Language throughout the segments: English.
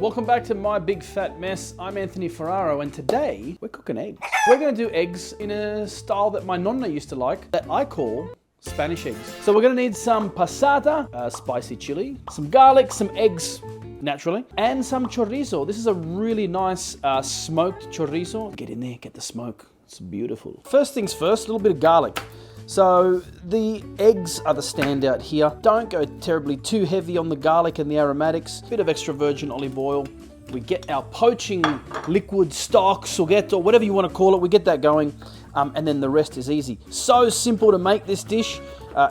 Welcome back to My Big Fat Mess. I'm Anthony Ferraro, and today we're cooking eggs. We're going to do eggs in a style that my Nonna used to like, that I call Spanish eggs. So we're going to need some passata, spicy chili, some garlic, some eggs, naturally, and some chorizo. This is a really nice smoked chorizo. Get in there, get the smoke. It's beautiful. First things first, a little bit of garlic. So the eggs are the standout here. Don't go terribly too heavy on the garlic and the aromatics. Bit of extra virgin olive oil. We get our poaching liquid stock, sughetto, whatever you want to call it. We get that going, and then the rest is easy. So simple to make this dish.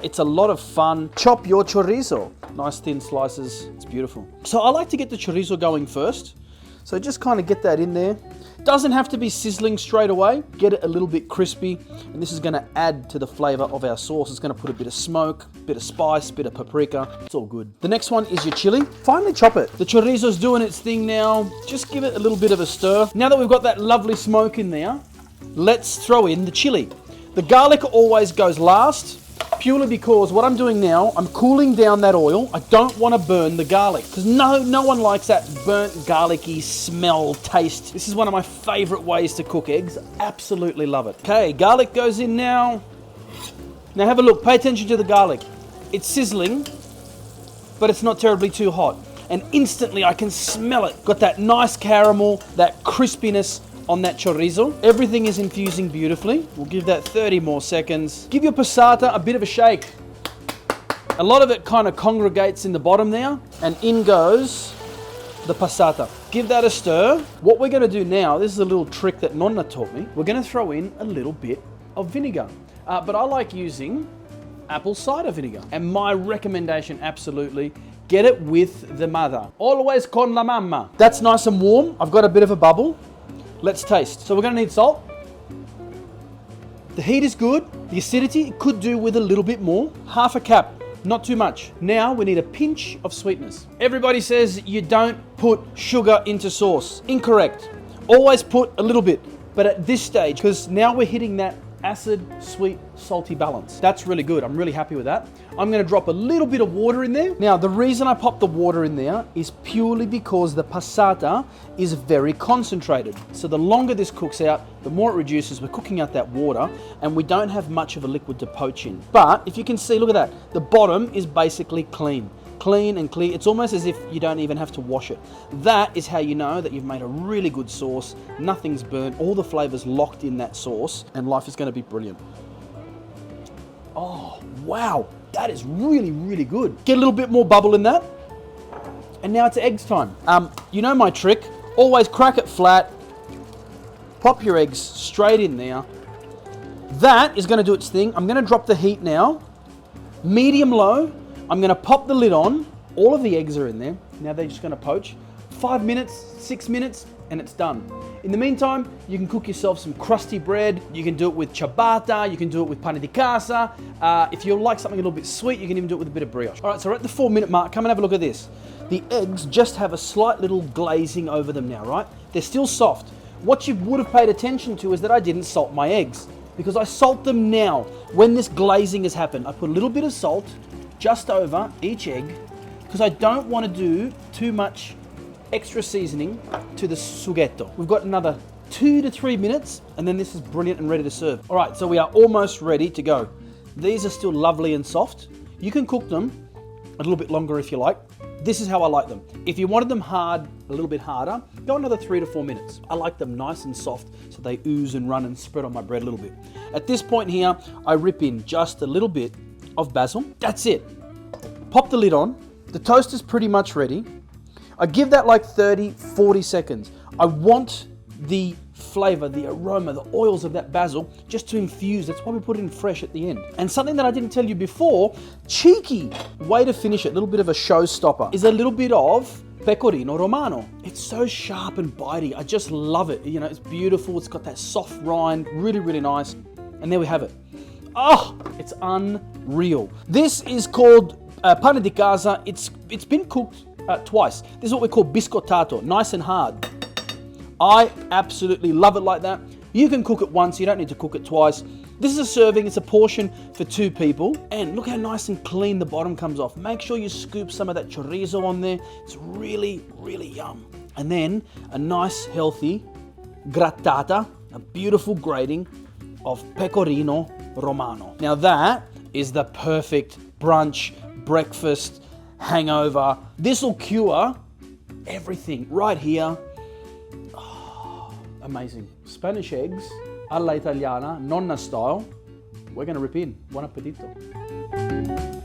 It's a lot of fun. Chop your chorizo. Nice thin slices. It's beautiful. So I like to get the chorizo going first. So just kind of get that in there. Doesn't have to be sizzling straight away. Get it a little bit crispy, and this is going to add to the flavor of our sauce. It's going to put a bit of smoke, bit of spice, bit of paprika. It's all good. The next one is your chili. Finally chop it. The chorizo's doing its thing now. Just give it a little bit of a stir. Now that we've got that lovely smoke in there, let's throw in the chili. The garlic always goes last, purely because what I'm doing now, I'm cooling down that oil. I don't want to burn the garlic, because no one likes that burnt garlicky smell, taste. This is one of my favorite ways to cook eggs. Absolutely love it. Okay, garlic goes in now. Now have a look, pay attention to the garlic. It's sizzling, but it's not terribly too hot. And instantly I can smell it. Got that nice caramel, that crispiness on that chorizo. Everything is infusing beautifully. We'll give that 30 more seconds. Give your passata a bit of a shake. A lot of it kind of congregates in the bottom there, and in goes the passata. Give that a stir. What we're going to do now, this is a little trick that Nonna taught me. We're going to throw in a little bit of vinegar. But I like using apple cider vinegar. And my recommendation, absolutely, get it with the mother. Always con la mamma. That's nice and warm. I've got a bit of a bubble. Let's taste. So we're going to need salt. The heat is good. The acidity, it could do with a little bit more. Half a cap, not too much. Now we need a pinch of sweetness. Everybody says you don't put sugar into sauce. Incorrect. Always put a little bit. But at this stage, because now we're hitting that acid, sweet, salty balance. That's really good. I'm really happy with that. I'm going to drop a little bit of water in there. Now, the reason I popped the water in there is purely because the passata is very concentrated. So the longer this cooks out, the more it reduces. We're cooking out that water, and we don't have much of a liquid to poach in. But if you can see, look at that. The bottom is basically clean. Clean and clear. It's almost as if you don't even have to wash it. That is how you know that you've made a really good sauce. Nothing's burnt. All the flavors locked in that sauce, and life is going to be brilliant. Oh, wow. That is really, really good. Get a little bit more bubble in that. And now it's eggs time. You know my trick. Always crack it flat. Pop your eggs straight in there. That is going to do its thing. I'm going to drop the heat now. Medium low. I'm going to pop the lid on. All of the eggs are in there. Now they're just going to poach. 5 minutes, 6 minutes, and it's done. In the meantime, you can cook yourself some crusty bread. You can do it with ciabatta. You can do it with pane di casa. If you like something a little bit sweet, you can even do it with a bit of brioche. All right, so we're at the 4-minute mark. Come and have a look at this. The eggs just have a slight little glazing over them now, right? They're still soft. What you would have paid attention to is that I didn't salt my eggs, because I salt them now. When this glazing has happened, I put a little bit of salt just over each egg, because I don't want to do too much extra seasoning to the sughetto. We've got another 2 to 3 minutes, and then this is brilliant and ready to serve. All right, so we are almost ready to go. These are still lovely and soft. You can cook them a little bit longer if you like. This is how I like them. If you wanted them hard, a little bit harder, go another 3 to 4 minutes. I like them nice and soft, so they ooze and run and spread on my bread a little bit. At this point here, I rip in just a little bit of basil. That's it. Pop the lid on. The toast is pretty much ready. I give that like 30, 40 seconds. I want the flavor, the aroma, the oils of that basil just to infuse. That's why we put it in fresh at the end. And something that I didn't tell you before, cheeky way to finish it, a little bit of a showstopper, is a little bit of PECORINO Romano. It's so sharp and bitey. I just love it. You know, it's beautiful. It's got that soft rind, really, really nice. And there we have it. Oh, it's unreal. This is called pane di casa. It's been cooked twice. This is what we call biscottato, nice and hard. I absolutely love it like that. You can cook it once, you don't need to cook it twice. This is a serving, it's a portion for 2 people. And look how nice and clean the bottom comes off. Make sure you scoop some of that chorizo on there. It's really, really yum. And then a nice, healthy grattata, a beautiful grating of pecorino romano. Now that is the perfect brunch, breakfast, hangover. This will cure everything right here. Oh, amazing. Spanish eggs, alla italiana, nonna style. We're gonna rip in. Buon appetito.